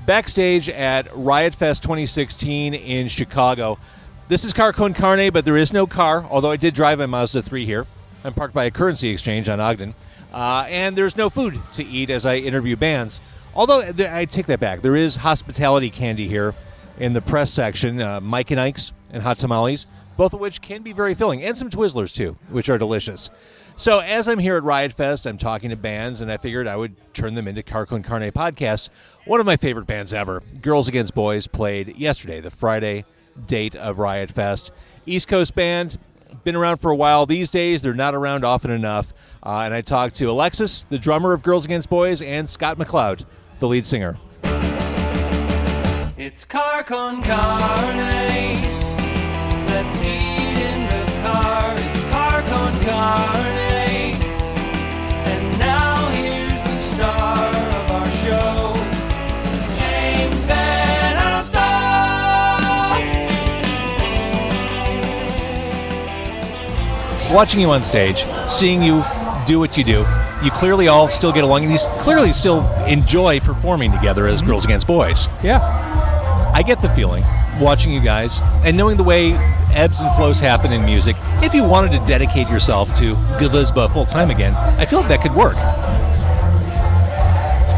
backstage at Riot Fest 2016 in Chicago. This is Car Con Carne, but there is no car, although I did drive my Mazda 3 here. I'm parked by a currency exchange on Ogden. And there's no food to eat as I interview bands. Although, I take that back. There is hospitality candy here in the press section, Mike and Ike's and hot tamales, both of which can be very filling, and some Twizzlers, too, which are delicious. So as I'm here at Riot Fest, I'm talking to bands, and I figured I would turn them into Car Con Carne podcasts. One of my favorite bands ever, Girls Against Boys, played yesterday, the Friday date of Riot Fest. East Coast band, been around for a while. These days, they're not around often enough. And I talked to Alexis, the drummer of Girls Against Boys, and Scott McCloud, the lead singer. It's Car Con Carne. Let's eat in the car. It's Car Con Carne. And now here's the star of our show, James Van Alstyne. Watching you on stage, seeing you do what you do, you clearly all still get along, and you clearly still enjoy performing together as Girls Against Boys. Yeah. I get the feeling, watching you guys, and knowing the way ebbs and flows happen in music, if you wanted to dedicate yourself to GVSB full-time again, I feel like that could work.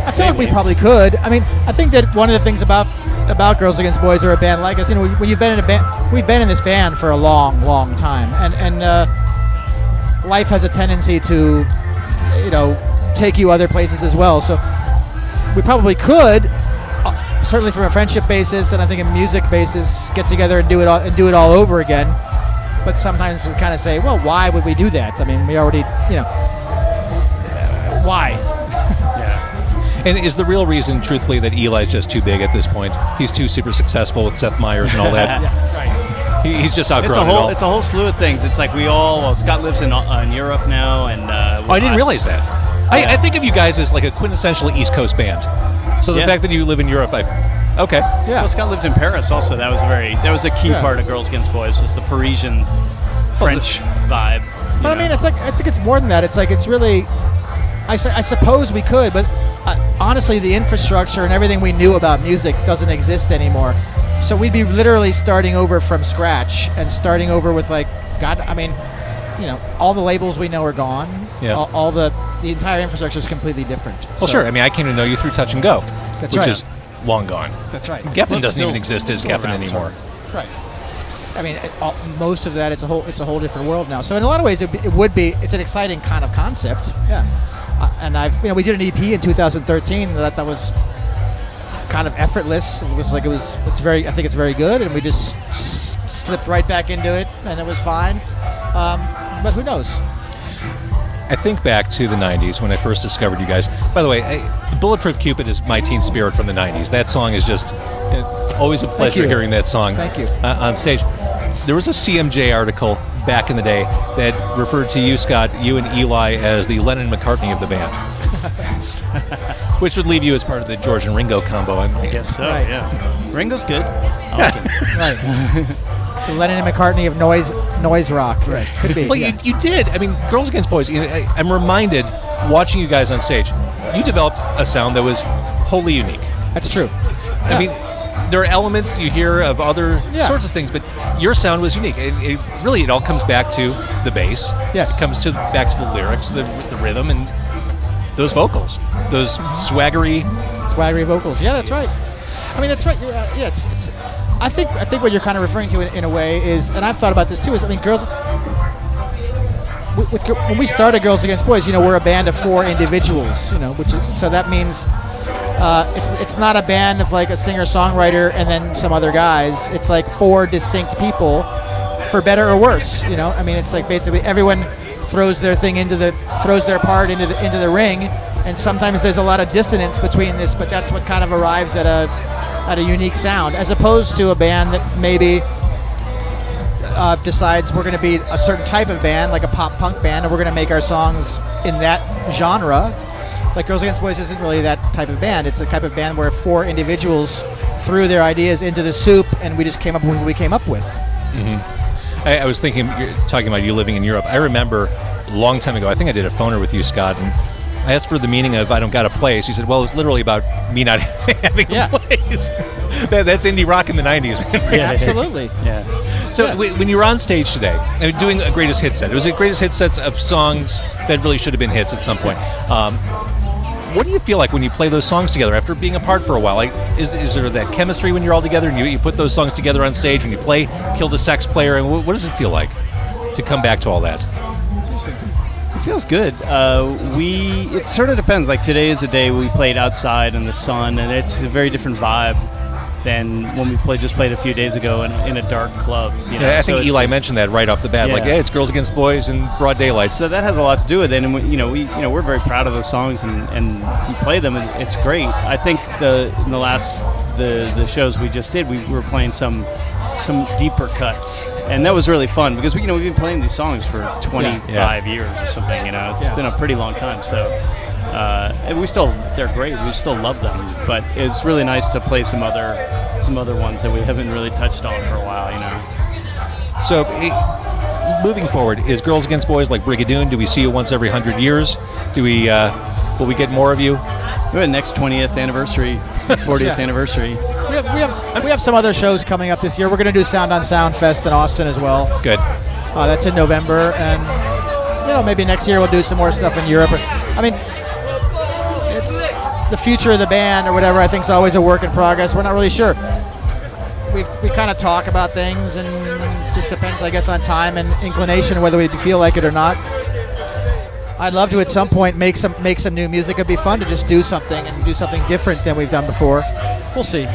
I feel like we probably could. I mean, I think that one of the things about Girls Against Boys or a band like us, you know, when you've been in a band, we've been in this band for a long, long time, and life has a tendency to, you know, take you other places as well. So we probably could, certainly from a friendship basis, and I think a music basis, get together and do it all over again. But sometimes we kind of say, well, why would we do that? I mean, we already, you know, why? Yeah. And is the real reason, truthfully, that Eli's just too big at this point? He's too super successful with Seth Meyers and all that. Yeah, right. He's just outgrown it all. It's a whole slew of things. It's like Scott lives in Europe now, and I didn't realize that. I think of you guys as like a quintessential East Coast band. So the fact that you live in Europe, okay. Yeah. Well, Scott lived in Paris also. That was a key part of Girls Against Boys, was the Parisian French vibe. But I mean, it's like, I think it's more than that. It's like, it's really, I suppose we could, but honestly, the infrastructure and everything we knew about music doesn't exist anymore. So we'd be literally starting over from scratch and starting over with, like, God, I mean, you know, all the labels we know are gone. Yeah. All the entire infrastructure is completely different. Well, sure. I mean, I came to know you through Touch and Go, That's which right. is long gone. That's right. Geffen doesn't even exist as Geffen anymore. Right. I mean, most of that, it's a whole different world now. So in a lot of ways, it's an exciting kind of concept. Yeah. And we did an EP in 2013 that I thought was kind of effortless. It was like, I think it's very good, and we just slipped right back into it, and it was fine. But who knows? I think back to the 90s when I first discovered you guys. By the way, Bulletproof Cupid is my teen spirit from the 90s. That song is just always a pleasure hearing that song on stage. There was a CMJ article back in the day that referred to you, Scott, you and Eli, as the Lennon-McCartney of the band. Which would leave you as part of the George and Ringo combo. I guess so, yeah. Ringo's good. I like him. Right. The Lennon and McCartney of noise rock. Right. Could be. Well, you did. I mean, Girls Against Boys, I'm reminded, watching you guys on stage, you developed a sound that was wholly unique. That's true. I mean, there are elements you hear of other sorts of things, but your sound was unique. It all comes back to the bass. Yes. It comes back to the lyrics, the rhythm, and those vocals, those swaggery vocals. Yeah, that's right. I mean, that's right. Yeah, it's. I think what you're kind of referring to in a way is, and I've thought about this too, is, I mean, when we started Girls Against Boys, you know, we're a band of 4 individuals, you know, so that means it's not a band of like a singer-songwriter and then some other guys. It's like 4 distinct people, for better or worse, you know. I mean, it's like basically everyone throws their part into the ring, and sometimes there's a lot of dissonance between this, but that's what kind of arrives at a unique sound, as opposed to a band that maybe decides we're going to be a certain type of band, like a pop punk band, and we're going to make our songs in that genre. Like Girls Against Boys isn't really that type of band. It's the type of band where 4 individuals threw their ideas into the soup, and we just came up with what we came up with. Mm-hmm. I was talking about you living in Europe. I remember a long time ago, I think I did a phoner with you, Scott, and I asked for the meaning of I don't got a place. He said, well, it's literally about me not having a place. That's indie rock in the 90s, man. Yeah, absolutely. Yeah. So when you were on stage today, doing a greatest hit set, it was a greatest hit sets of songs that really should have been hits at some point. What do you feel like when you play those songs together after being apart for a while? Like, is there that chemistry when you're all together and you put those songs together on stage when you play Kill the Sex Player? And what does it feel like to come back to all that? It feels good. It sort of depends. Like today is a day we played outside in the sun, and it's a very different vibe than when we played a few days ago in a dark club. You know? Yeah, I think Eli mentioned that right off the bat. Yeah. Like, it's girls against boys in broad daylight. So that has a lot to do with it, and we're very proud of those songs, and we play them, and it's great. I think in the last the shows we just did, we were playing some deeper cuts, and that was really fun because we've been playing these songs for 25 years or something. It's been a pretty long time. So. And they're great. We still love them, but it's really nice to play some other ones that we haven't really touched on for a while. So, moving forward, is Girls Against Boys like Brigadoon? Do we see you once every 100 years? Will we get more of you? We have next 20th anniversary, 40th anniversary. We have some other shows coming up this year. We're going to do Sound on Sound Fest in Austin as well. Good. That's in November, and maybe next year we'll do some more stuff in Europe. It's the future of the band or whatever. I think is always a work in progress. We're not really sure. We kind of talk about things, and it just depends, I guess, on time and inclination whether we feel like it or not. I'd love to at some point make some new music. It'd be fun to just do something different than we've done before. We'll see.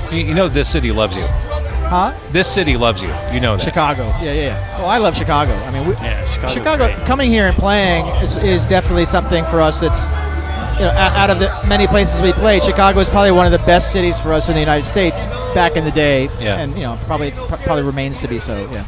This city loves you. Huh? This city loves you. You know that. Chicago. Yeah. Well, I love Chicago. Chicago coming here and playing is definitely something for us that's, out of the many places we played, Chicago is probably one of the best cities for us in the United States back in the day. Yeah. And probably remains to be so. Yeah.